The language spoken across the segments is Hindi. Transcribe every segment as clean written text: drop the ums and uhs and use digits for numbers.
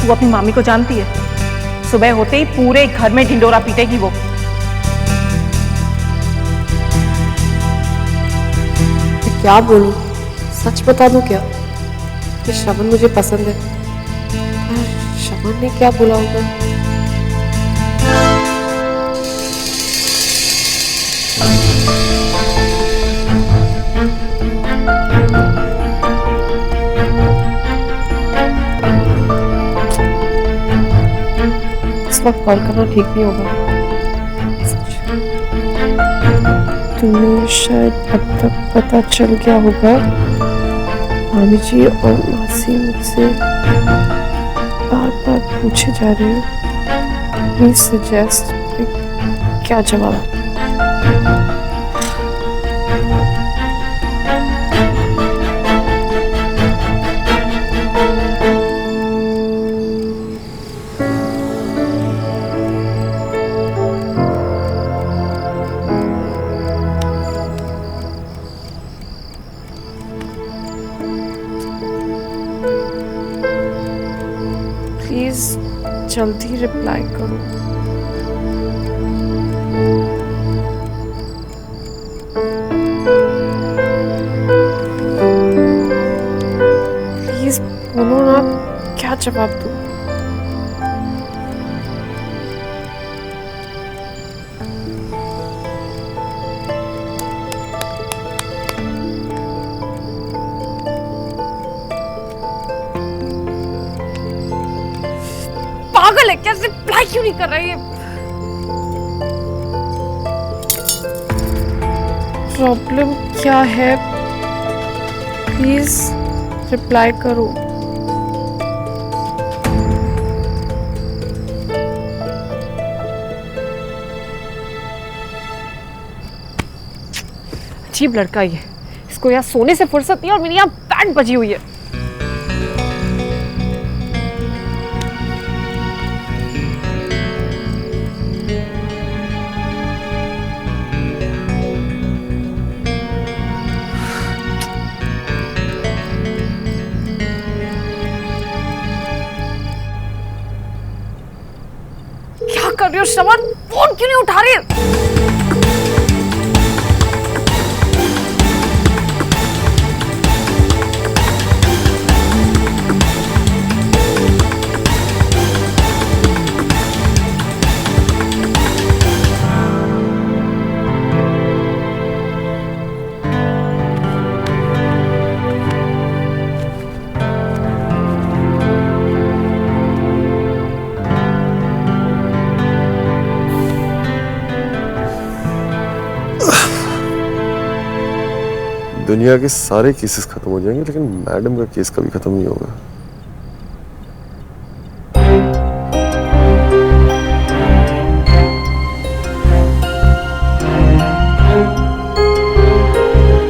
तू अपनी मामी को जानती है? सुबह होते ही पूरे घर में ढिंडोरा पीटेगी वो। क्या बोलूं? सच बता दूं क्या कि श्रवण मुझे पसंद है? श्रवण ने क्या बोला होगा? इस वक्त कॉल करना ठीक नहीं होगा। तुम्हें शायद अब तक पता चल गया होगा मामी जी और मासी मुझसे बार बार पूछे जा रहे हैं। प्लीज सजेस्ट क्या जवाब? प्लीज जल्दी रिप्लाई करो। प्लीज बोलो ना, क्या जवाब दूं? पागल है क्या? रिप्लाई क्यों नहीं कर रही है? प्रॉब्लम क्या है? प्लीज रिप्लाई करो। अजीब लड़का ये, इसको यहाँ सोने से फुर्सत नहीं और मेरी यहाँ बैंड बजी हुई है। क्या कर रही हो श्रवण? फोन क्यों नहीं उठा रही? दुनिया के सारे केसेस खत्म हो जाएंगे लेकिन मैडम का केस कभी खत्म नहीं होगा।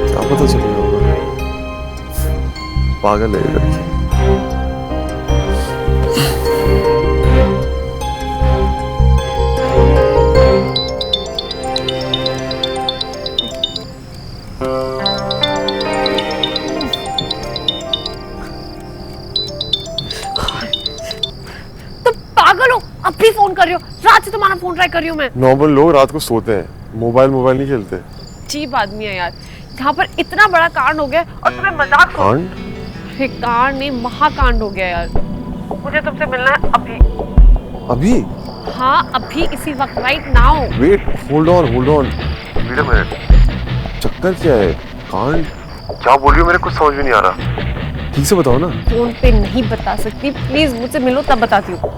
क्या पता चल रहा होगा? पागल है ये लड़की। पागल हो? अब भी फोन कर रही हो? रात से तुम्हारा फोन ट्राई कर रही हूँ मैं। नॉर्मल लोग रात को सोते हैं, मोबाइल नहीं खेलते। अजीब आदमी है यार। यहाँ पर इतना बड़ा कांड हो गया और तुम्हें मजाक। कांड? अरे कांड नहीं, महाकांड हो गया यार। मुझे तुमसे मिलना है अभी। अभी? हाँ अभी, इसी वक्त, right now. Wait, hold on. Wait a minute. चक्कर क्या है? कांड? क्या बोल रही हो? मेरे कुछ समझ में नहीं आ रहा। ठीक से बताओ ना। फोन पे नहीं बता सकती, प्लीज मुझसे मिलो तब बताती हूँ।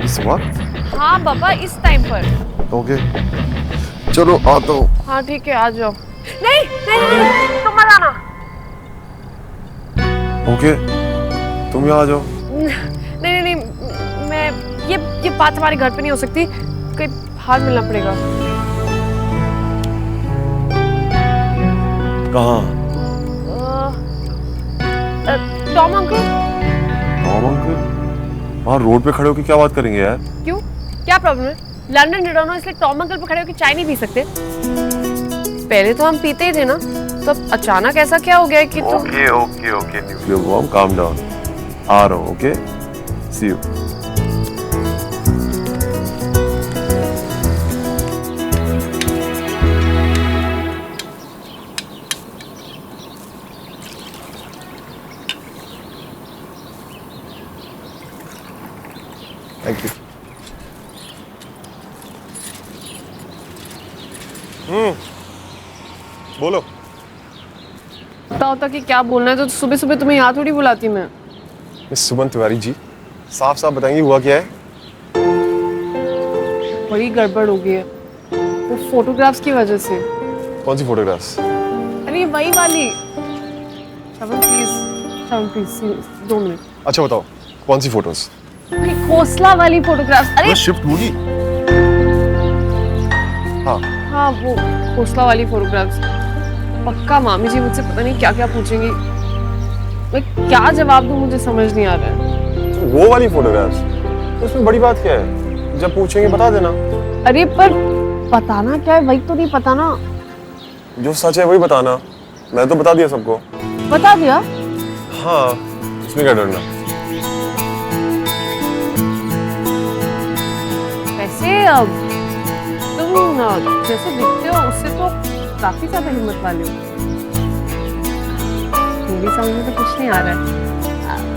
इस वक्त? हाँ बाबा, इस टाइम पर। ओके चलो आता हूँ। हाँ ठीक है, आ जाओ। नहीं तुम मत आना। ओके तुम यहाँ आ जाओ। नहीं, मैं ये बात हमारे घर पे नहीं हो सकती, कहीं बाहर मिलना पड़ेगा। कहाँ? Tom uncle. Tom uncle? वहाँ रोड पे खड़े होकर क्या बात करेंगे यार? क्यों, क्या प्रॉब्लम है? लंदन रिटर्न हो इसलिए टॉम अंकल पे खड़े होकर चाय नहीं पी सकते? पहले तो हम पीते ही थे ना, मतलब अचानक ऐसा क्या हो गया है कि तुम okay nuclear bomb calm down आ रहा हूँ okay see you thank you बोलो पता होता कि क्या बोलना है तो सुबह सुबह तुम्हें यहाँ थोड़ी बुलाती मैं। मिस सुमन तिवारी जी साफ साफ बताएंगे हुआ क्या है? बड़ी गड़बड़ हो गई है वो फोटोग्राफ्स की वजह से। कौन सी फोटोग्राफ्स? अरे वही वाली। श्रवण प्लीज 2 मिनट। अच्छा बताओ कौन सी फोटोज? अरे खोसला वाली फोटोग्राफ्स। अरे शिफ्ट होगी हाँ हाँ वो खोसला वाली फोटोग्राफ्स। पक्का मामी जी मुझसे पता नहीं क्या क्या पूछेंगी। मैं क्या जवाब दूं मुझे समझ नहीं आ रहा है। वो वाली फोटोग्राफ्स तो उसमें बड़ी बात क्या है? जब पूछेंगे बता देना। अरे पर बताना क्या है वही तो नहीं पता ना। जो सच है वही बताना। मैं तो बता दिया सबको। बता दिया? हाँ इसमें क्या डरना। वैसे तुम जैसे दिखते हो उससे तो काफी ज्यादा हिम्मत वाले हो। मेरी समझ में तो कुछ नहीं आ रहा है।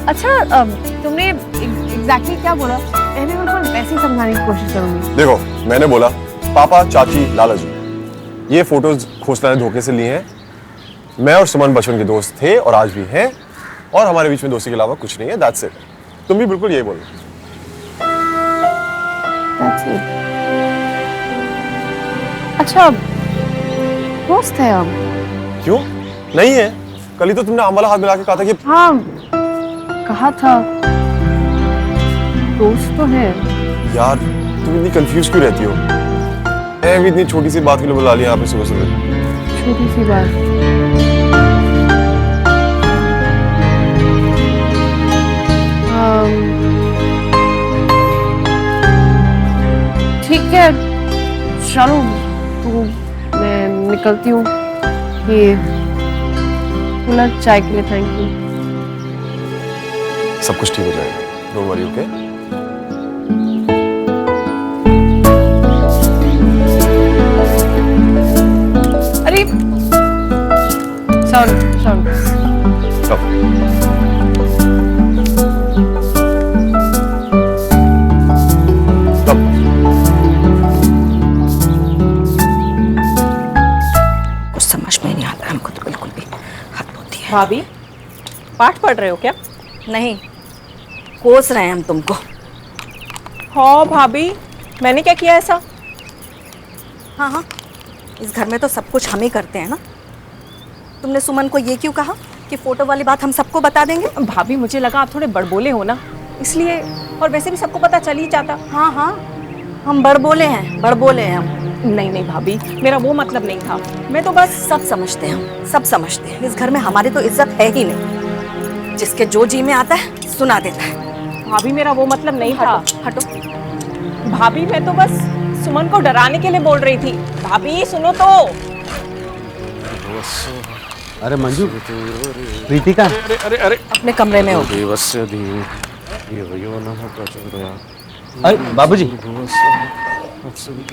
अच्छा तुमने एग्जैक्टली क्या बोला? मैंने उनको वैसे ही समझाने की कोशिश करूंगी। देखो मैंने बोला पापा चाची लाला जी ये फोटोज खोसला ने धोखे से लिए हैं। मैं और सुमन बचपन के दोस्त थे और आज भी हैं और हमारे बीच में दोस्ती के अलावा कुछ नहीं है। That's it. तुम भी बिल्कुल यही बोलो। That's it. अच्छा दोस्त है हम। क्यों नहीं है? कल ही तो तुमने आम वाला हाथ मिला के कहा था कि हाँ कहा था दोस्त तो है। यार तुम इतनी कंफ्यूज क्यों रहती हो? मैं भी इतनी छोटी सी बात के लिए बुला लिया आपने सुबह सुबह। छोटी सी बात। ठीक है चलो तो मैं निकलती हूँ। ये कूलर चाय के लिए थैंक यू। सब कुछ ठीक हो जाएगा। Don't worry okay. अरे सॉरी भाभी पाठ पढ़ रहे हो क्या? नहीं कोस रहे हैं हम तुमको। हाँ भाभी मैंने क्या किया ऐसा? हाँ इस घर में तो सब कुछ हम ही करते हैं ना। तुमने सुमन को ये क्यों कहा कि फोटो वाली बात हम सबको बता देंगे? भाभी मुझे लगा आप थोड़े बड़बोले हो ना इसलिए। और वैसे भी सबको पता चल ही जाता। हाँ हम बड़बोले हैं हम। नहीं भाभी मेरा वो मतलब नहीं था। मैं तो बस सब समझते हैं हम सब समझते हैं। इस घर में हमारी तो इज्जत है ही नहीं। जिसके जो जी में आता है सुना देता है। भाभी मेरा वो मतलब नहीं था। हटो भाभी मैं तो बस सुमन को डराने के लिए बोल रही थी। भाभी सुनो तो। अरे मंजू प्रीतिका अरे अपने कमरे में हो। अरे बाबूजी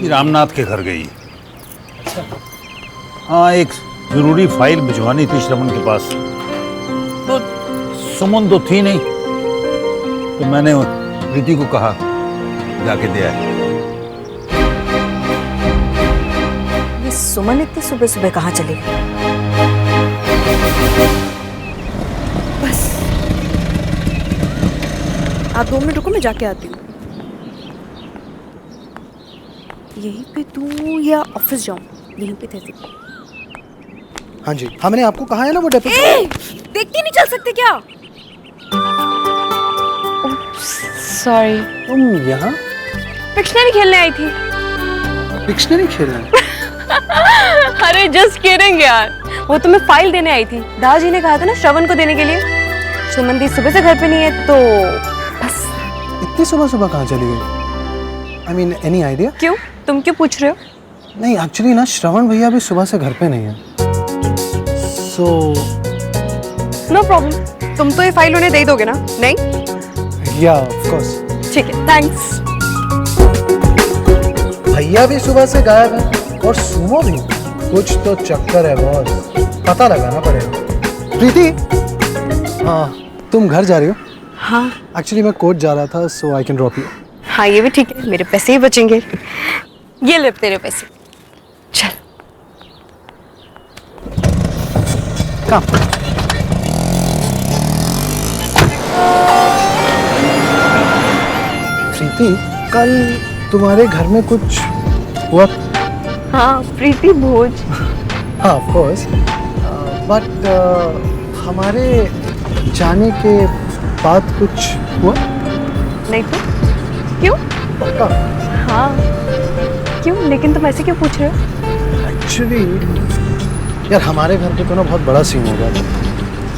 रामनाथ के घर गई। हाँ एक जरूरी फाइल भिजवानी थी श्रवण के पास। तो सुमन तो थी नहीं तो मैंने प्रीति को कहा जाके दे आए। ये सुमन इतनी सुबह सुबह कहाँ चली गई? बस आप 2 मिनट रुको मैं जाके आती हूँ। यहीं पे तू या ऑफिस जाऊँ? यहीं पे थे। हाँ जी हाँ मैंने आपको कहा है ना वो डेपो। देखती नहीं चल सकते क्या? सॉरी तुम यहाँ पिक्शनरी खेलने आई थी। डिक्शनरी खेलना? अरे जस्ट किडिंग यार। वो तो मैं फाइल देने आई थी। दादाजी ने कहा था ना श्रवण को देने के लिए। सुमन दी सुबह से घर पे नहीं है तो बस। इतनी सुबह सुबह कहाँ चली गई? I mean any idea? क्यों तुम क्यों पूछ रहे हो? नहीं एक्चुअली ना श्रवण भैया भी सुबह से घर पे नहीं है। सो नो प्रॉब्लम, तुम तो ये फाइल उन्हें दे दोगे ना? नहीं? या ऑफ कोर्स। ठीक है, थैंक्स। भैया भी सुबह से गायब है और सुमो भी। कुछ तो चक्कर है बॉस, पता लगाना पड़ेगा। प्रीति, हाँ तुम घर जा रही हो? हाँ एक्चुअली मैं कोर्ट जा रहा था, सो आई कैन ड्रॉप यू। हाँ, ये भी ठीक है, मेरे पैसे ही बचेंगे। ये ले तेरे पैसे, चल। कम। प्रीति, कल तुम्हारे घर में कुछ हुआ? हाँ, प्रीति भोज। हाँ ऑफ कोर्स, बट हमारे जाने के बाद कुछ हुआ? नहीं तो क्यों? पक्का? हाँ क्यों, लेकिन तुम ऐसे क्यों पूछ रहे हो? एक्चुअली यार हमारे घर पे तो ना बहुत बड़ा सीन हो गया था।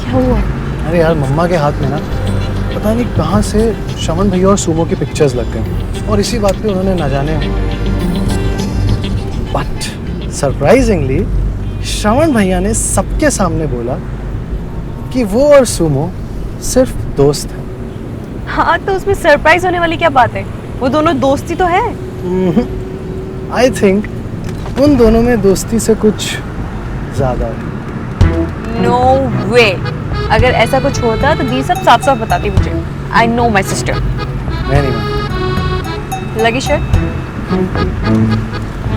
क्या हुआ? अरे यार मम्मा के हाथ में ना पता नहीं कहाँ से शमन भैया और सुमो की पिक्चर्स लग गई और इसी बात पे उन्होंने ना जाने, बट सरप्राइजिंगली श्रवण भैया ने सबके सामने बोला कि वो और सुमो सिर्फ दोस्त हैं। हाँ, तो उसमें सरप्राइज होने वाली क्या बात है? वो दोनों दोस्ती तो है। आई थिंक उन दोनों में दोस्ती से कुछ ज्यादा है। नो वे, अगर ऐसा कुछ होता तो दी सब साफ साफ बताती मुझे। I know my sister. मैं नहीं मानता। लगी शर्ट?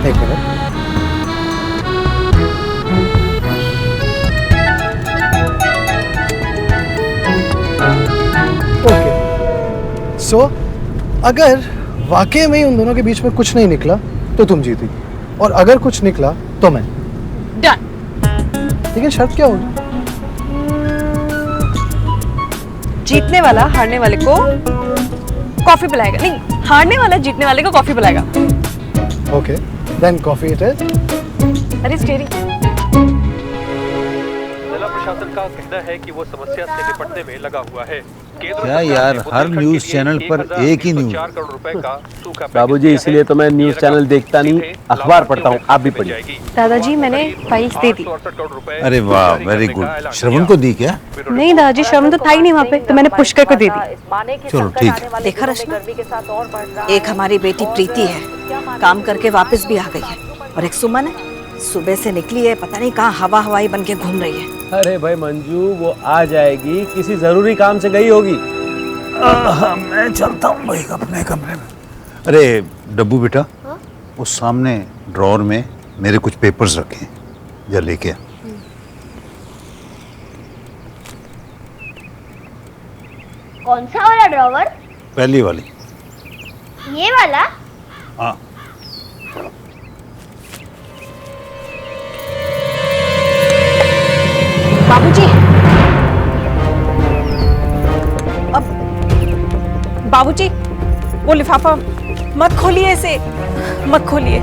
एक मिनट। ओके, सो अगर वाकई में ही उन दोनों के बीच में कुछ नहीं निकला तो तुम जीती, और अगर कुछ निकला तो मैं। डन। लेकिन शर्त क्या होगी? जीतने वाला हारने वाले को कॉफी पिलाएगा। नहीं, हारने वाला जीतने वाले को कॉफी पिलाएगा। Okay, then coffee it is. अरे स्टेरिंग। जिला प्रशासन का कहना है कि वो समस्या से निपटने में लगा हुआ है। क्या यार, हर न्यूज़ चैनल पर एक ही न्यूज़। 4 करोड़ रुपए का सूखा बाबूजी, इसलिए तो मैं न्यूज़ चैनल देखता नहीं, अखबार पढ़ता हूँ। आप भी पढ़िए। दादाजी, मैंने फाइल्स दे दी। अरे वाह, वेरी गुड। श्रवण को दी क्या? नहीं दादाजी, श्रवण तो था ही नहीं वहाँ पे, तो मैंने पुष्कर को दे दी। चलो ठीक है। देखा रश्मि, एक हमारी बेटी प्रीति है, काम करके वापस भी आ गई है, और एक सुमन है, सुबह से निकली है, पता नहीं कहाँ हवा हवाई बन के घूम रही है। अरे भाई मंजू, वो आ जाएगी, किसी जरूरी काम से गई होगी। मैं चलता हूँ भाई अपने कमरे में। अरे डब्बू बेटा, उस सामने ड्रॉअर में मेरे कुछ पेपर्स रखे हैं, जा लेके आ। कौन सा वाला ड्रॉवर? पहली वाली। ये वाला? हाँ। बाबूजी, अब बाबूजी, वो लिफाफा मत खोलिए, इसे मत खोलिए।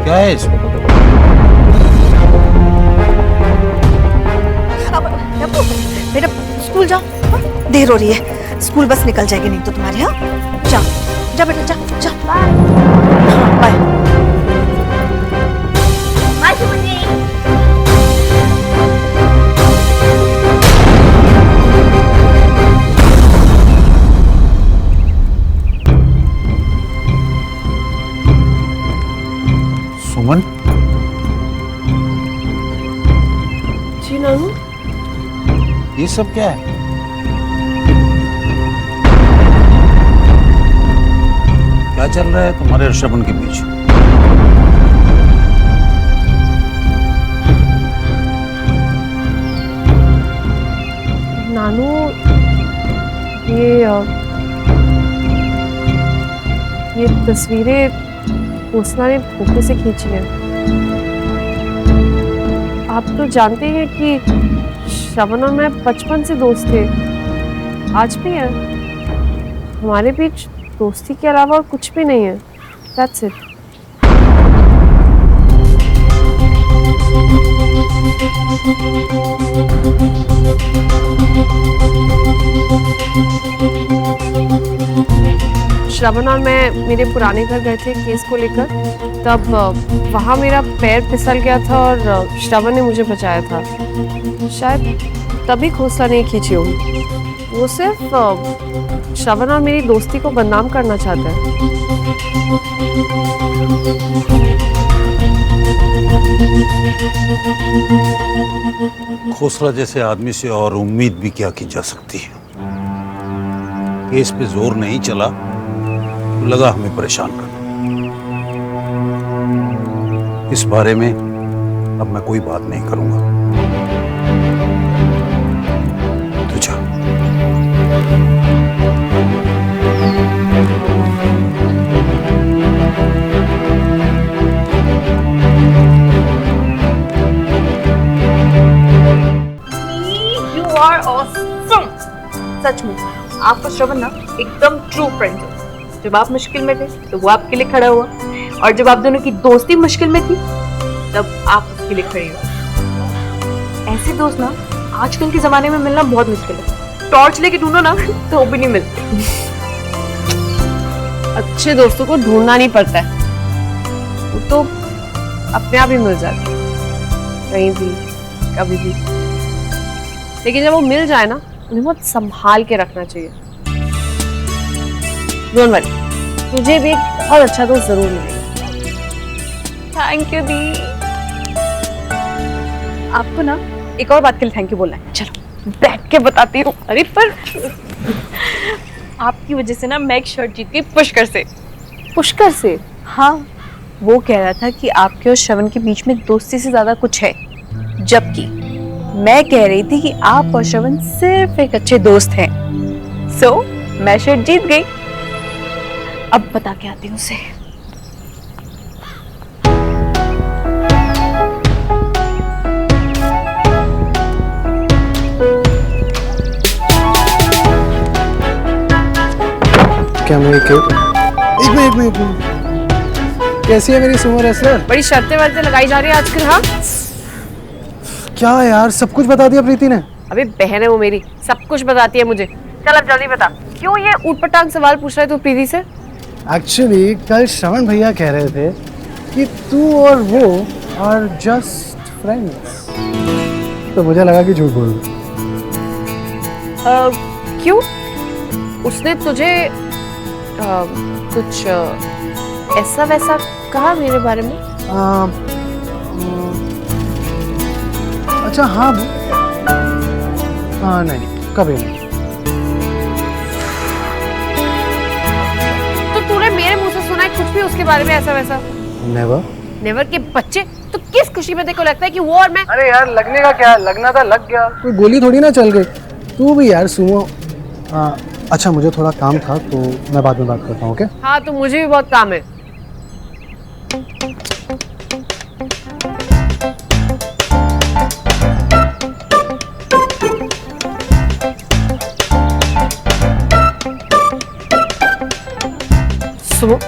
क्या है इसमें? अब बेटा स्कूल जाओ, देर हो रही है, स्कूल बस निकल जाएगी नहीं तो तुम्हारे। हाँ जा जा बेटा, जा जा। बाय। बाय सुमन जी। सुमन? जी नानू। ये सब क्या है? क्या चल रहा है तुम्हारे और श्रवण के बीच? नानू, ये तस्वीरें पोस्टना ने धोखे से खींची हैं। आप तो जानते हैं कि श्रवण और मैं बचपन से दोस्त थे, आज भी है। हमारे बीच दोस्ती के अलावा कुछ भी नहीं है। That's it. श्रवण और मैं मेरे पुराने घर गए थे केस को लेकर। तब वहाँ मेरा पैर फिसल गया था और श्रवण ने मुझे बचाया था। शायद तभी खोसला नहीं खींची होगी। वो सिर्फ श्रवण और मेरी दोस्ती को बदनाम करना चाहता है। खोसला जैसे आदमी से और उम्मीद भी क्या की जा सकती है। केस पे जोर नहीं चला तो लगा हमें परेशान करना। इस बारे में अब मैं कोई बात नहीं करूंगा। तो जा। You are awesome. सच में आपको श्रवण ना एकदम ट्रू फ्रेंड है। जब आप मुश्किल में थे तो वो आपके लिए खड़ा हुआ, और जब आप दोनों की दोस्ती मुश्किल में थी तब आप उसके लिए खड़े हुए। ऐसे दोस्त ना आजकल के जमाने में मिलना बहुत मुश्किल है। टॉर्च लेके ढूंढो ना तो वो भी नहीं मिलते। अच्छे दोस्तों को ढूंढना नहीं पड़ता है, वो तो अपने आप ही मिल जाते हैं, कहीं भी कभी भी। लेकिन जब वो मिल जाए ना, उन्हें बहुत संभाल के रखना चाहिए। डोंट वरी, तुझे भी एक बहुत अच्छा दोस्त जरूर मिलेगा। थैंक यू दी। आपको ना एक और बात के लिए थैंक यू बोलना है। चलो बैठ के बताती हूँ। अरे पर आपकी वजह से ना मैं एक शर्ट जीत गई पुष्कर से। पुष्कर से? हाँ, वो कह रहा था कि आपके और श्रवण के बीच में दोस्ती से ज्यादा कुछ है, जबकि मैं कह रही थी कि आप और श्रवण सिर्फ एक अच्छे दोस्त हैं। सो मैं शर्ट जीत गई। अब बता के आती हूँ उसे। क्या मैं एक मिनट कैसी है मेरी सुमो रेसलर? बड़ी शर्तें वर्तें लगाई जा रही है आजकल। हाँ क्या यार, सब कुछ बता दिया प्रीति ने? अबे बहन है वो मेरी, सब कुछ बताती है मुझे। चल अब जल्दी बता, क्यों ये ऊटपटांग सवाल पूछ रहा है तू प्रीति से? एक्चुअली कल श्रवण भैया कह रहे थे कि तू और वो आर जस्ट फ्रेंड्स, तो मुझे लगा कि झूठ बोल रही। क्यों? उसने तुझे कुछ ऐसा वैसा कहा मेरे बारे में? अच्छा हाँ नहीं, कभी नहीं। तो तूने मेरे मुंह से सुना है कुछ भी उसके बारे में ऐसा वैसा? नेवर के बच्चे, तो किस खुशी में देखो लगता है कि वो और मैं? अरे यार लगने का क्या, लगना था लग गया, कोई गोली थोड़ी ना चल गई। तू भी यार सुमो। अच्छा मुझे थोड़ा काम था तो मैं बाद में बात करता हूँ। ओके? हाँ तो मुझे भी बहुत काम है। सुनो,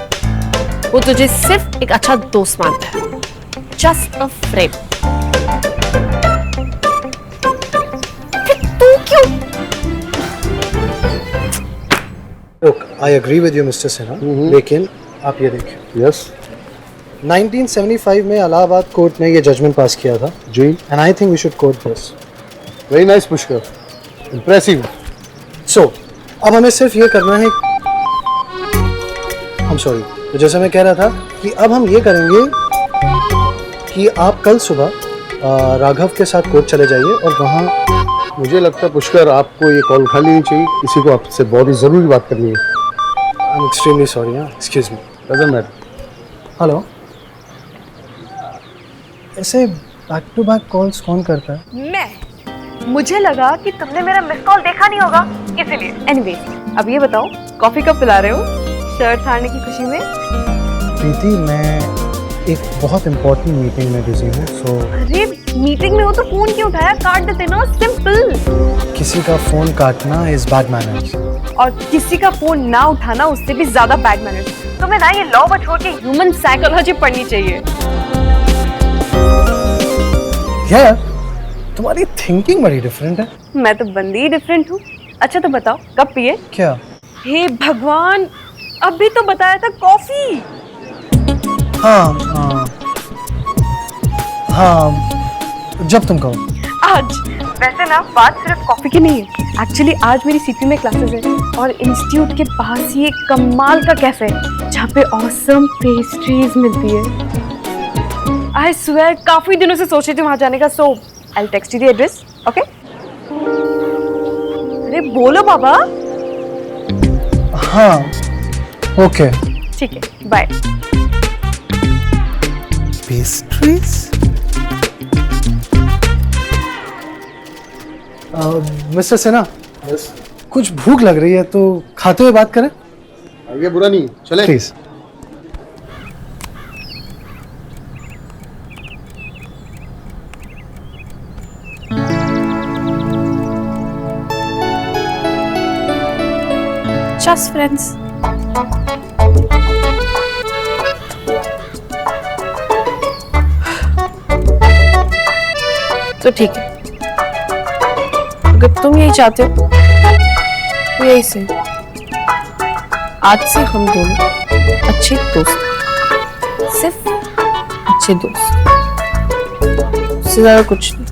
वो तुझे सिर्फ एक अच्छा दोस्त मानता है, जस्ट अ फ्रेंड। तू क्यों? Look, I agree with you, Mr. Sinha, लेकिन आप ये देखिए। यस 1975 में इलाहाबाद कोर्ट ने ये जजमेंट पास किया था जी, and I think we should quote this. Very nice Pushkar, impressive. So अब हमें सिर्फ ये करना है, I'm sorry, तो जैसे मैं कह रहा था कि अब हम ये करेंगे कि आप कल सुबह राघव के साथ कोर्ट चले जाइए और वहाँ। मुझे लगता है पुष्कर आपको ये कॉल उठा लेनी चाहिए, किसी को आपसे बहुत ही जरूरी बात करनी है। I am extremely sorry. Excuse me. Doesn't matter. Hello, ऐसे बैक टू बैक कॉल्स कौन करता है? मैं, मुझे लगा कि तुमने मेरा मिस कॉल देखा नहीं होगा इसीलिए। एनीवेज, अब ये बताओ कॉफी कब पिला रहे हो शर्ट हारने की खुशी में? प्रीति मैं एक बहुत इंपॉर्टेंट मीटिंग में बिजी हूँ, सो। अरे मीटिंग में हो तो फोन क्यों उठाया? काट देते ना, सिंपल। किसी का फोन काटना इज बैड मैनर्स, और किसी का फोन ना उठाना उससे भी ज्यादा बैड मैनर्स। तुम्हें ना ये लॉ पर छोड़ के ह्यूमन साइकोलॉजी पढ़नी चाहिए। यार तुम्हारी थिंकिंग बड़ी डिफरेंट है। मैं तो बंदी ही डिफरेंट हूँ। अच्छा तो बताओ कब पिए? क्या? हे भगवान, अभी तो बताया था कॉफी। हाँ हाँ जब तुम कहो। आज वैसे ना बात सिर्फ कॉफी की नहीं है, एक्चुअली आज मेरी सीपी में क्लासेस है और इंस्टीट्यूट के पास ही एक कमाल का कैफे है जहाँ पे ऑसम पेस्ट्रीज मिलती है। आई स्वेयर काफी दिनों से सोच रही थी वहां जाने का, so I will text you the address, okay? अरे बोलो बाबा। हाँ ओके ठीक है, बाय। पेस्ट्रीज? मिस्टर सिन्हा, कुछ भूख लग रही है तो खाते हुए बात करें? ये बुरा नहीं, चले प्लीज। Just friends. तो ठीक है, अगर तुम यही चाहते हो तो यही से आज से हम दोनों अच्छे दोस्त हैं, सिर्फ अच्छे दोस्त, उससे ज्यादा कुछ नहीं।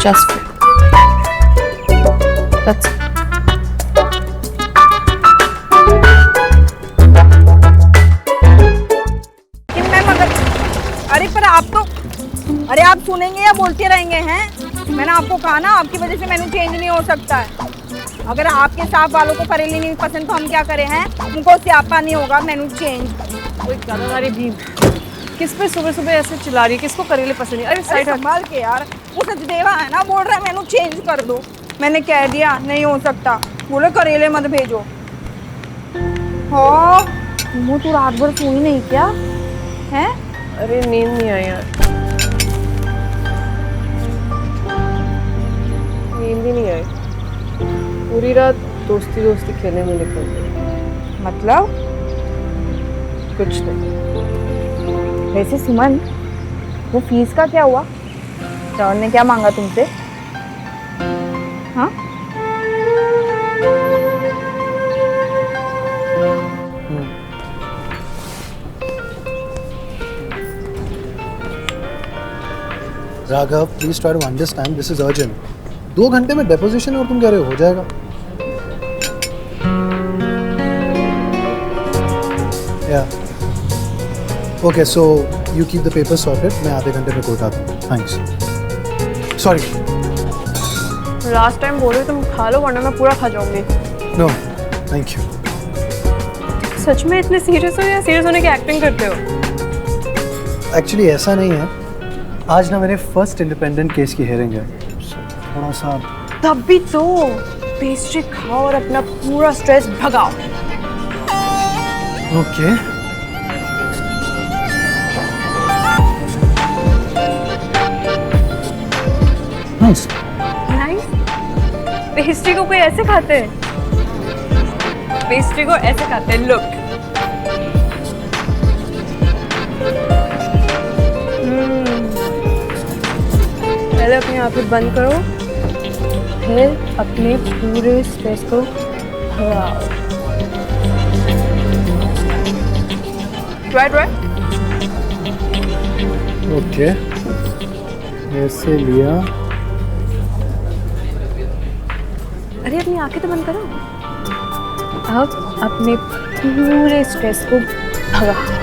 Just friends. That's it. अरे पर आप तो, अरे आप सुनेंगे या बोलते रहेंगे हैं? मैंने आपको कहा ना, आपकी वजह से मेनू चेंज नहीं हो सकता है। अगर आपके साफ वालों को करेली नहीं पसंद तो हम क्या करें हैं? उनको स्यापा नहीं होगा, मेनू चेंज। कोई गदादारी भी किस पे सुबह सुबह ऐसे चिल्ला रही है? किसको करेले पसंद नहीं? अरे साइड संभाल के यार, वो सचदेवा है ना, बोल रहा है मेनू चेंज कर दो। मैंने कह दिया नहीं हो सकता, बोले करेले मत भेजो। हाँ मुँह तो रात भर सोई नहीं क्या है? अरे नींद नहीं आई यार, नींद ही नहीं आई, पूरी रात दोस्ती दोस्ती खेलने में निकल गई। मतलब कुछ नहीं। वैसे सुमन, वो फीस का क्या हुआ? जॉन ने क्या मांगा तुमसे? हाँ Raghav, please try to understand, this is urgent. 2 घंटे में डेपोजिशन और तुम कह रहे हो जाएगा? या okay, so you keep the paper sorted, मैं आधे घंटे में कोर्ट आता हूँ। थैंक्स। सॉरी। लास्ट टाइम बोले तुम खा लो वरना मैं पूरा खा जाऊंगी। No thank you. सच में इतने सीरियस हो या सीरियस होने की एक्टिंग करते हो? एक्चुअली ऐसा नहीं है, आज ना मेरे फर्स्ट इंडिपेंडेंट केस की हियरिंग है, थोड़ा सा। तब भी तो पेस्ट्री खाओ और अपना पूरा स्ट्रेस भगाओ। Okay nice. नाइस? पेस्ट्री को कोई ऐसे खाते हैं? पेस्ट्री को ऐसे खाते हैं, लुक। पहले अपनी आंखें बंद करो, फिर अपने पूरे स्ट्रेस को भगाओ। ट्राई। ओके ऐसे लिया। अरे अपनी आंखें तो बंद करो। अब अपने पूरे स्ट्रेस को भगाओ।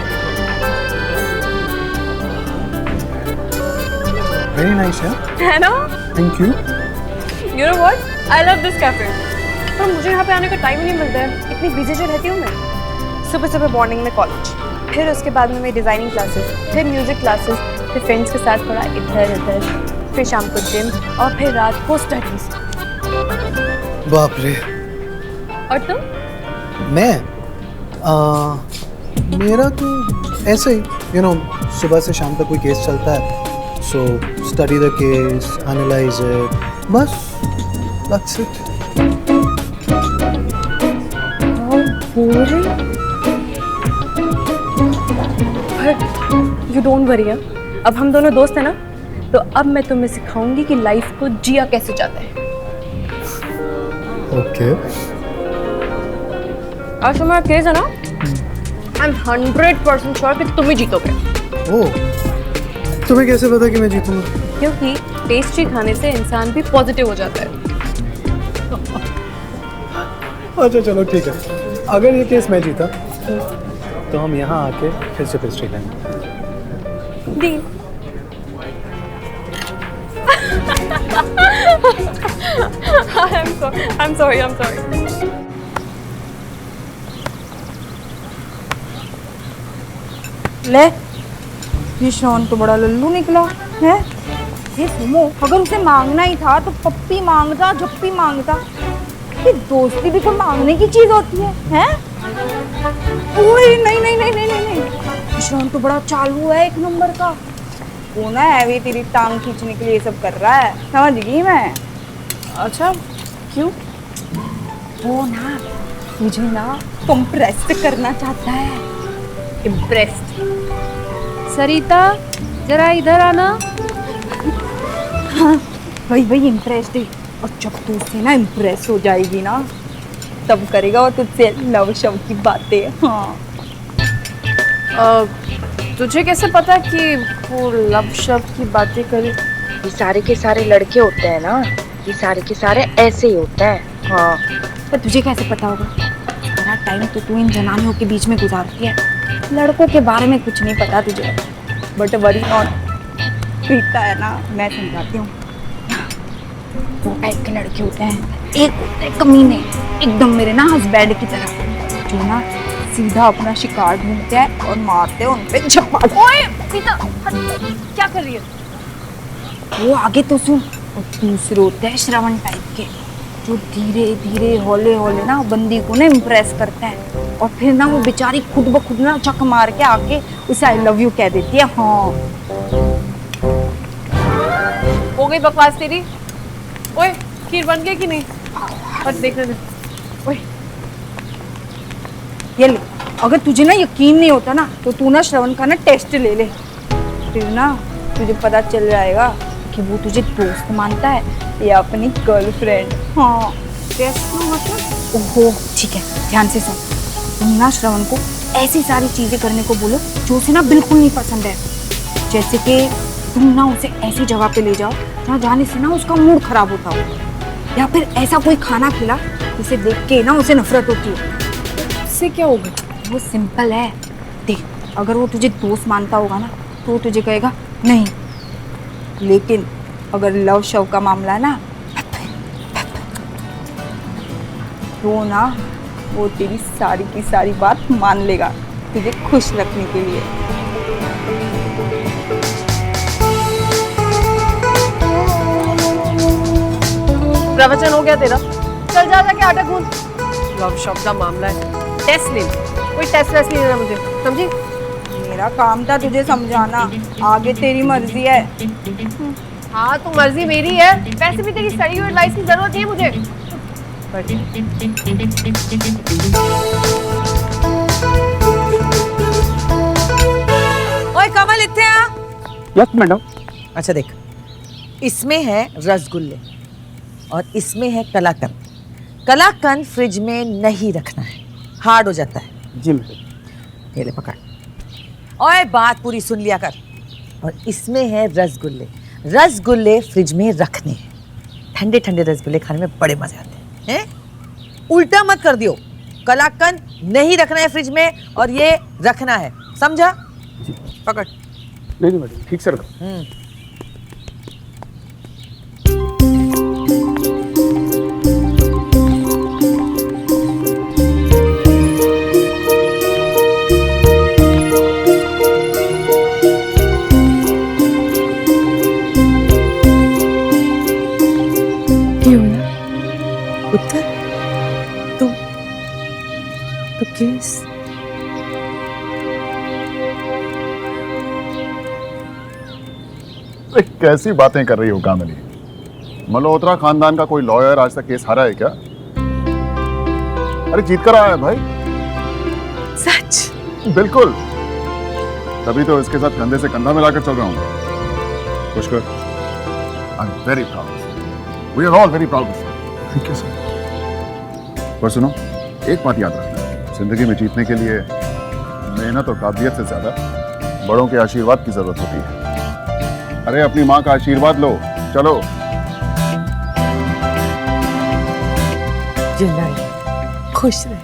वेरी नाइस है ना? Thank you. You know what? I love this cafe. पर मुझे यहाँ पे आने का टाइम नहीं मिलता है, इतनी बिजी जो रहती हूँ मैं। सुबह सुबह मॉर्निंग में कॉलेज, फिर उसके बाद में मेरी डिज़ाइनिंग क्लासेस, फिर म्यूजिक क्लासेस, फिर फ्रेंड्स के साथ थोड़ा इधर उधर, फिर शाम को जिम और फिर रात को स्टडीज। बाप रे। और तुम? मैं मेरा तो ऐसे ही, यू नो, सुबह से शाम तक कोई केस चलता है, so study the case, analyse it, बस दैट्स इट। पूरे यू डोंट वरी, अब हम दोनों दोस्त हैं ना, तो अब मैं तुम्हें सिखाऊंगी कि लाइफ को जिया कैसे जाता है। ओके। आज तुम्हारा केस है ना, आई एम 100% श्योर कि तुम ही जीतोगे, ओह, तुम्हें कैसे पता कि मैं जीतूंगा? क्योंकि पेस्ट्री खाने से इंसान भी पॉजिटिव हो जाता है। अच्छा चलो ठीक है, अगर ये केस मैं जीता तो हम यहाँ आके फिर से पेस्ट्री खाएंगे। डील। I'm sorry. ले, ये शॉन तो बड़ा लल्लू निकला है। ये सुनो, अगर उसे मांगना ही था तो पप्पी मांगता, झप्पी मांगता। ये दोस्ती भी कोई मांगने की चीज होती है, हैं? ओए नहीं। शॉन तो बड़ा चालू है, एक नंबर का। वो ना है भी तेरी टांग खींचने के लिए ये सब कर रहा है, समझ गई मैं। अच्छा, क्यों? वो ना मुझे ना इम्प्रेस करना चाहता है। इम्प्रेस्ड। सरिता, जरा इधर आना। हाँ, वही इम्प्रेस्ड है। और जब तू उससे ना इम्प्रेस हो जाएगी ना, तब करेगा वो तुझसे लव शव की बातें। हाँ। तुझे कैसे पता कि वो लव शव की बातें करे? ये सारे के सारे लड़के होते हैं ना, ये सारे के सारे ऐसे ही होते हैं। हाँ, पर तुझे कैसे पता होगा? सारा टाइम तो तू इन जनानियों के बीच में गुजारती है, लड़कों के बारे में कुछ नहीं पता तुझे। बट वरी नॉट, प्रीता है ना, मैं समझाती हूँ। दो टाइप के लड़के होते हैं, एक होते हैं कमीने, एकदम मेरे ना हस्बैंड की तरह, जो ना सीधा अपना शिकार ढूंढते हैं और मारते हैं उन पे झपा। ओए प्रीता, क्या कर रही है? वो आगे तो सुन। और दूसरे होते हैं श्रवण टाइप के, जो धीरे धीरे हौले हौले ना बंदी को ना इम्प्रेस करते हैं, और फिर ना वो बेचारी खुद ब खुद ना चक मार के आके उसे आई लव यू कह देती है। हाँ, हो गई बकवास तेरी। ओए, खीर बन गई कि नहीं? और देखने दे। ओए, ये ले, अगर तुझे ना यकीन नहीं होता ना, तो तू ना श्रवण का ना टेस्ट ले ले, फिर ना तुझे पता चल जाएगा कि वो तुझे दोस्त मानता है या अपनी गर्लफ्रेंड। हाँ, टेस्ट मतलब? ओहो, ठीक है, ध्यान से सुन। तुम ना श्रवण को ऐसी सारी चीजें करने को बोलो जो उसे ना बिल्कुल नहीं पसंद है। जैसे कि तुम ना उसे ऐसी जगह पे ले जाओ जहाँ जाने से ना उसका मूड खराब होता हो, या फिर ऐसा कोई खाना खिला जिसे देख के ना उसे नफरत होती हो। इससे क्या होगा? वो सिंपल है। देख, अगर वो तुझे दोस्त मानता होगा ना, तो वो तुझे कहेगा नहीं, लेकिन अगर लव शव का मामला है ना, तो ना वो तेरी सारी की सारी बात मान लेगा, तुझे खुश रखने के लिए। प्रवचन हो गया तेरा, चल जा जाके आटा गूंथ। लव शव का मामला है, टेस्ट ले। कोई टेस्ट नहीं लेना मुझे, समझी? मेरा काम था तुझे समझाना, आगे तेरी मर्जी है। हाँ, तो मर्जी मेरी है। वैसे भी तेरी सही हुई एडवाइस की जरूरत नहीं है मुझे। ओए कमल, इतने आ। Yes madam. अच्छा देख, इसमें है रसगुल्ले और इसमें है कलाकंद। कलाकंद फ्रिज में नहीं रखना है, हार्ड हो जाता है। जी मैडम। ये ले पकड़। ओए बात पूरी सुन लिया कर। और इसमें है रसगुल्ले। रसगुल्ले फ्रिज में रखने हैं। ठंडे ठंडे रसगुल्ले खाने में बड़े मजे आते हैं। उल्टा मत कर दियो, कलाकंद नहीं रखना है फ्रिज में और ये रखना है, समझा? पकड़। नहीं मैडम, ठीक से रखो। उत्तर तुम तो केस कैसी बातें कर रही हो कामली? मल्होत्रा खानदान का कोई लॉयर आज तक केस हारा है क्या? अरे जीत कर आया है भाई। सच? बिल्कुल, तभी तो इसके साथ कंधे से कंधा मिलाकर चल रहा हूँ। Pushkar, I am very proud. We are all very proud. Thank you sir. पर सुनो, एक बात याद रखना, जिंदगी में जीतने के लिए मेहनत और काबिलियत से ज्यादा बड़ों के आशीर्वाद की जरूरत होती है। अरे अपनी माँ का आशीर्वाद लो, चलो। जिंदा खुश रहे,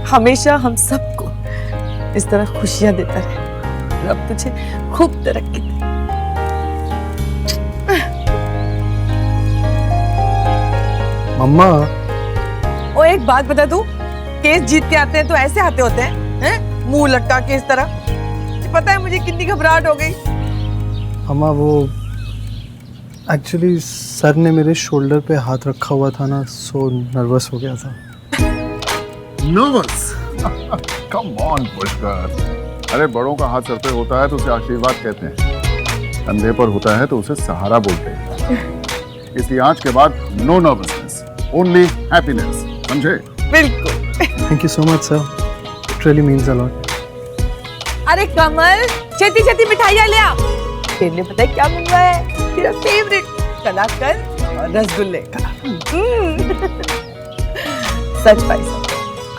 हमेशा हम सबको इस तरह खुशियां देता रहे। रब तुझे खूब तरक्की दे। मम्मा, ओ एक बात बता दूं, केस जीत के आते हैं तो ऐसे आते होते हैं, मुंह लटका के इस तरह। पता है मुझे कितनी घबराहट हो गई। मम्मा वो एक्चुअली सर ने मेरे शोल्डर पे हाथ रखा हुआ था ना, सो नर्वस हो गया था। नर्वस? Come on Pushkar. अरे बड़ों का हाथ सर पे होता है तो उसे आशीर्वाद कहते हैं, कंधे पर होता है तो उसे सहारा बोलते हैं। इसलिए आज के बाद नो नर्वसनेस, ओनली हैप्पीनेस, समझे? बिल्कुल। Thank you so much sir, it really means a lot. अरे कमल, छेती छेती मिठाइयाँ ले आ। तेरे लिए पता है क्या मिल रहा है? तेरा फेवरेट कलाकंद और रसगुल्ले का। सच भाई साहब,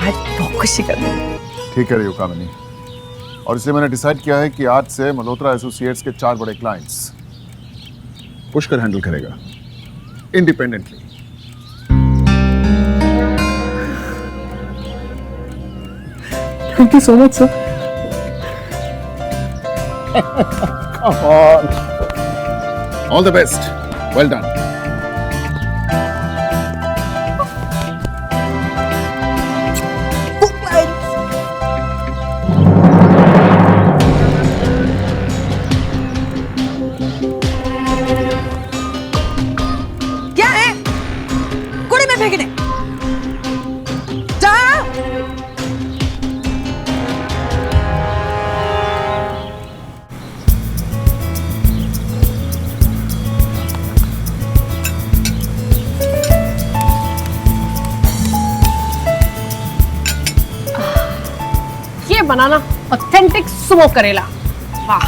आज बहुत खुशी कर रही हूँ। ठीक है रियो कामिनी, और इसलिए मैंने डिसाइड किया है कि आज से मल्होत्रा एसोसिएट्स के 4 बड़े क्लाइंट्स पुष्कर हैंडल करेगा independently. Thank you so much sir. Come on. All the best. Well done. क्या है? कूड़े में फेंकने? जा। ये बनाना ऑथेंटिक सुमो करेला। वाह।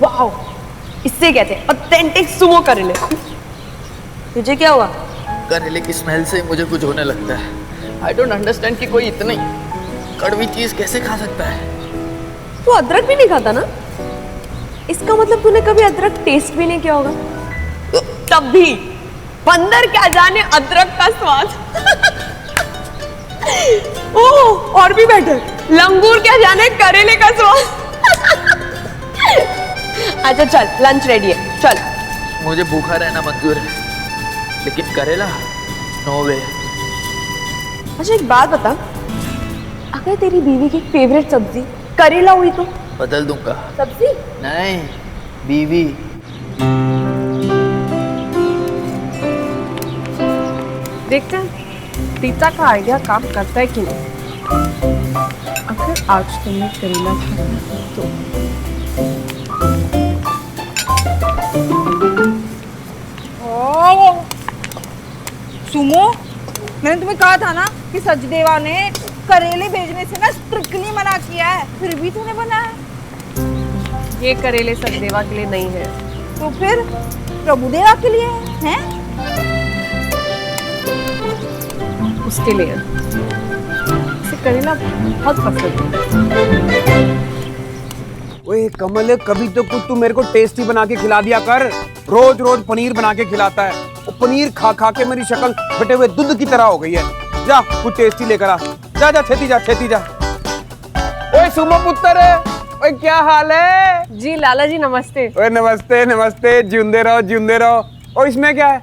वाह, इससे कहते हैं ऑथेंटिक सुमो करेले। तुझे क्या हुआ? करेले की स्मेल से मुझे कुछ होने लगता है। आई डोंट अंडरस्टैंड कि कोई इतनी कड़वी चीज कैसे खा सकता है। तू अदरक भी नहीं खाता ना? इसका मतलब तूने कभी अदरक टेस्ट भी नहीं किया होगा। तब भी बंदर क्या जाने अदरक का स्वाद। ओह, और भी बेटर, लंगूर क्या जाने करेले का स्वाद। अच्छा चल, लंच रेडी है, चल। मुझे भूखा रहना मंजूर है, लेकिन करेला नो वे। अच्छा एक बात बता, अगर तेरी बीवी की फेवरेट सब्जी करेला हुई तो? बदल दूंगा। सब्जी नहीं, बीवी। देखते हैं पिता का आइडिया काम करता है कि नहीं। अगर आज तुमने करेला खाया तो सुमो, मैंने तुम्हें कहा था ना कि सचदेवा ने करेले भेजने से ना स्ट्रिक्टली मना किया है, फिर भी तूने बनाया। ये करेले सचदेवा के लिए नहीं है। तो फिर प्रभुदेवा के लिए हैं? उसके लिए। इसे करेला बहुत पसंद है। ओए कमल, कभी तो कुछ तू मेरे को टेस्टी बना के खिला दिया कर। रोज रोज पनीर बना के खिलाता है। वो पनीर खा खा के मेरी शक्ल फटे हुए दूध की तरह हो गई है। जा कुछ टेस्टी लेकर आ। जा जा, छेती जा, छेती जा। ओए सुमो पुत्र, ओए क्या हाल है? जी लाला जी नमस्ते। ओए नमस्ते नमस्ते, जिंदे रहो जिंदे रहो। और इसमें क्या है?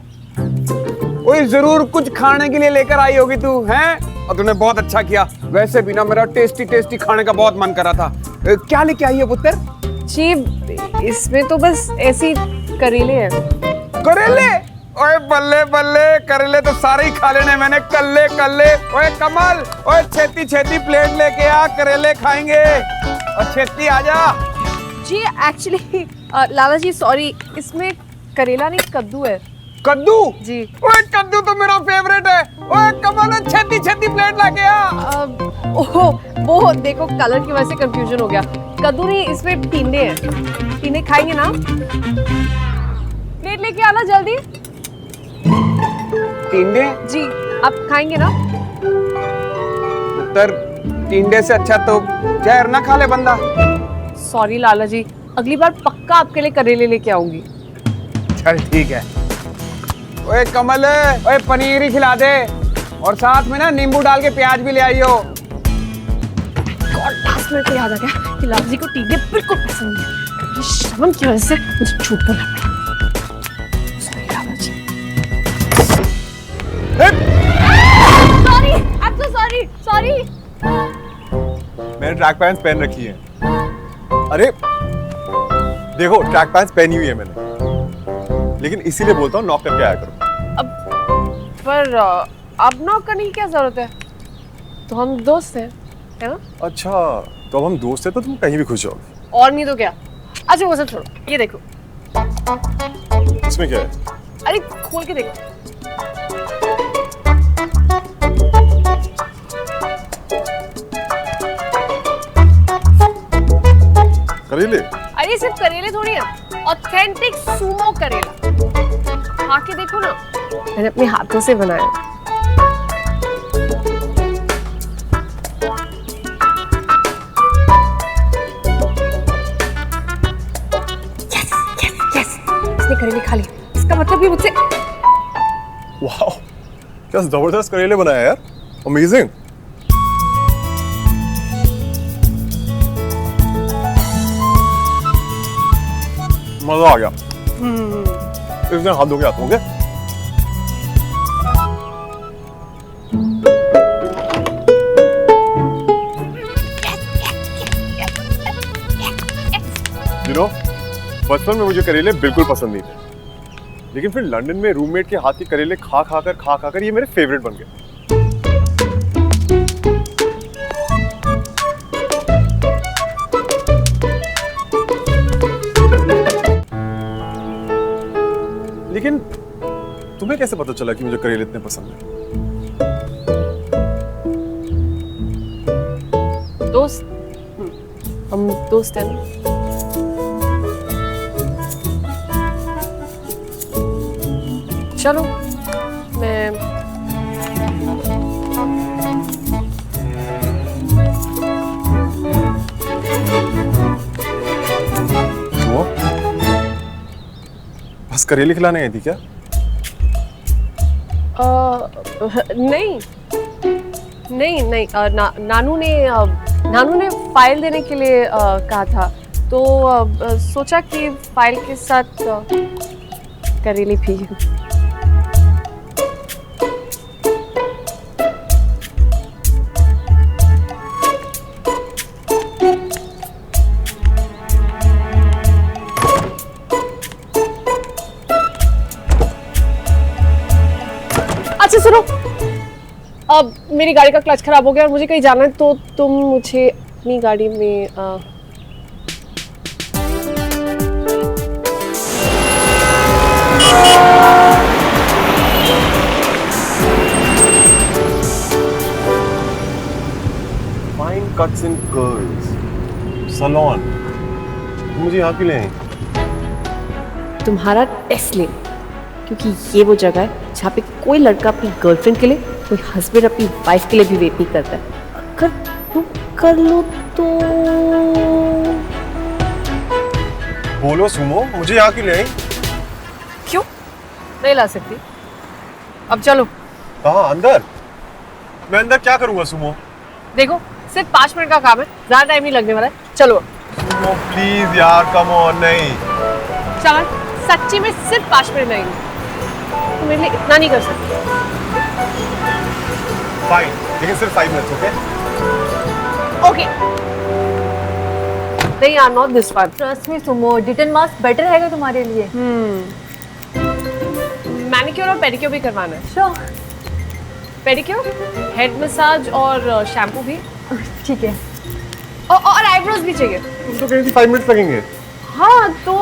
ओए जरूर कुछ खाने के लिए लेकर आई होगी तू, हैं? और तूने बहुत अच्छा किया। वैसे भी ना मेरा टेस्टी टेस्टी खाने का बहुत मन कर रहा था। क्या लेके आई है पुत्र? जी इसमें तो बस ऐसी करेले हैं। करेले? ओए बल्ले बल्ले, करेले तो सारे ही खा लेने मैंने, कल्ले कल्ले। ओए कमल, ओए छेती छेती प्लेट लेके आ, करेले खाएंगे। और छेती आजा। जी एक्चुअली लाला जी सॉरी, इसमें करेला नहीं कद्दू है। कद्दू जी। ओए कद्दू तो मेरा फेवरेट है। ओए कमल छेती छेती प्लेट लाके आ। ओह वो देखो कलर की वजह से कंफ्यूजन हो गया। कद्दू नहीं, इसमें टिंडे हैं। टिंडे खाएंगे ना? प्लेट लेके आना जल्दी। टिंडे? जी, आप खाएंगे ना? उत्तर टिंडे से अच्छा तो जहर ना खा ले बंदा। सॉरी लाला जी, अगली बार पक्का आपके लिए करेले लेके आऊंगी। चल ठीक है। ओए कमल, ओए पनीर ही खिला दे और साथ में ना नींबू डाल के प्याज भी ले आइयो। और लास्ट मिनट पे याद आ गया कि लाला जी को टिंडे बिल्कुल पसंद नहीं है। ये श्रवण की वजह से मुझे झूठ बोलना पड़ा। Sorry Lala ji. Sorry, I am so sorry, sorry. मैंने ट्रैक पैंट्स पहन रखी है। अरे देखो, ट्रैक पैंट्स पहनी हुई है मैंने, लेकिन इसीलिए बोलता हूँ नॉक करके आया करो। पर अब नॉक करने की क्या जरूरत है? तो हम दोस्त हैं, है ना? अच्छा, तो अब हम दोस्त हैं तो तुम कहीं भी खुश जाओगे। और नहीं तो क्या। अच्छा वो सब छोड़ो, ये देखो। इसमें क्या है? अरे खोल के देखो। करेले? अरे सिर्फ करेले थोड़ी है, ऑथेंटिक सूमो करेला। खा के देखो ना, मैंने अपने हाथों से बनाया। यस यस यस, इसने करेले खा लिए। इसका मतलब ये मुझसे। वाह, क्या जबरदस्त करेले बनाया यार, अमेजिंग। मजा आ गया। इसने हाथ धो के आते होंगे। बचपन में मुझे करेले बिल्कुल पसंद नहीं थे, लेकिन फिर लंदन में रूममेट के हाथ के करेले खा खाकर ये मेरे फेवरेट बन गए। लेकिन तुम्हें कैसे पता चला कि मुझे करेले इतने पसंद है? दोस्त, हम दोस्त हैं ना। चलो मैं वो बस करेले खिलाने आई थी क्या? नहीं नहीं नहीं, नानू ने फाइल देने के लिए कहा था, तो सोचा कि फाइल के साथ करेले भी। अच्छा सुनो, अब मेरी गाड़ी का क्लच खराब हो गया और मुझे कहीं जाना है, तो तुम मुझे अपनी गाड़ी में fine cuts and curls salon. तुम मुझे यहाँ क्यों ले आई? तुम्हारा टेस्ट ले, क्योंकि ये वो जगह है जहाँ पे कोई लड़का अपनी गर्लफ्रेंड के लिए, कोई हस्बैंड अपनी वाइफ के लिए भी वेट नहीं करता है। अगर तुम कर लो तो बोलो सुमो, मुझे यहाँ क्यों ले आई? क्यों नहीं ला सकती? अब चलो। कहाँ? अंदर? मैं अंदर क्या करूँगा सुमो? देखो सिर्फ 5 मिनट का काम है, ज्यादा टाइम नहीं लगने वाला है। चलो सुमो प्लीज यार, कम ऑन। नहीं चमन, सच्ची में सिर्फ 5 मिनट लगेंगे, तुम मेरे लिए इतना नहीं कर सकते। फाइन, लेकिन सिर्फ 5 मिनट्स, ओके? ओके। नहीं यार, not this one. Trust me Sumo, detain mask better रहेगा तुम्हारे लिए। मैनिक्योर और पेडिक्योर भी करवाना है। श्योर। पेडिक्योर, हेड मसाज और शैम्पू भी। ठीक है। और आईब्रोज भी चाहिए। तुम तो कह रही थी 5 मिनट्स लगेंगे। हाँ तो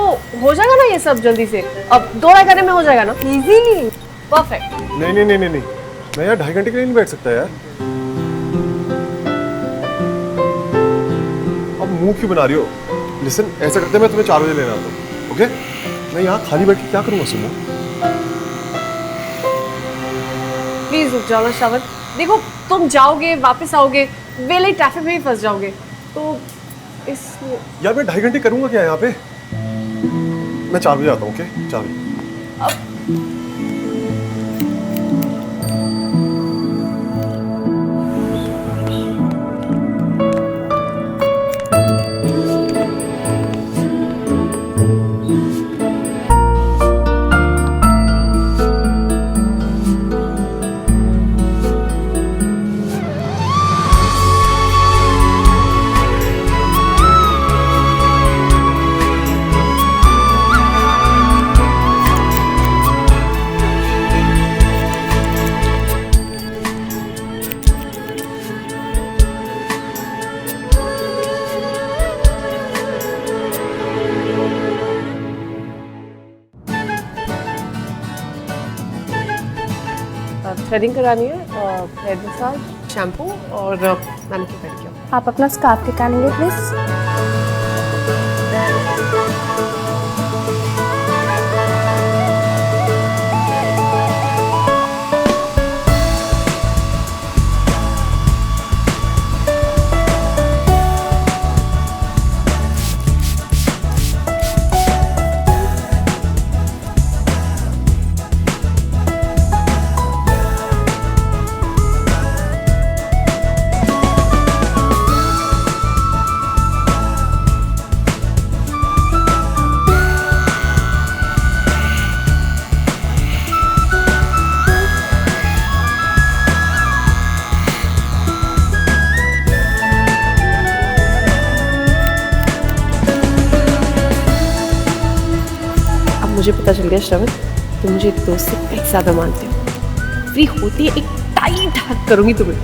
हो जाएगा ना ये सब जल्दी से, अब 2 घंटे में हो जाएगा ना इजीली। परफेक्ट। नहीं नहीं नहीं नहीं नहीं, मैं यार 2.5 घंटे के लिए नहीं बैठ सकता यार। अब मुंह क्यों बना रही हो? लिसन, ऐसा करते मैं तुम्हें 4 बजे लेना आता हूँ, ओके? मैं यहाँ खाली बैठ के क्या करूँगा सुनो? प्लीज रुक जाओ ना श्रवण, देखो तुम जाओगे वापस आओगे, वेले ट्रैफिक में ही फंस जाओगे, तो इसलिए यार मैं 2.5 घंटे करूँगा क्या यहाँ पे? मैं 4 बजे आता हूँ, ओके? 4 बजे। थ्रेडिंग करानी है, हेयर मसाज, शैम्पू और मैनिक्योर पेडिक्योर। आप अपना स्कार्फ निकालेंगे प्लीज। मुझे पता चल गया श्रवण, तुम मुझे एक दोस्त से कहीं ज्यादा मानते हो। फ्री होती है एक टाइट हक करूंगी तुम्हें।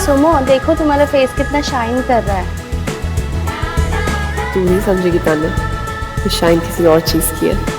सुमो देखो तुम्हारा फेस कितना शाइन कर रहा है। तू नहीं समझेगी तान्या, शाइन किसी और चीज की है।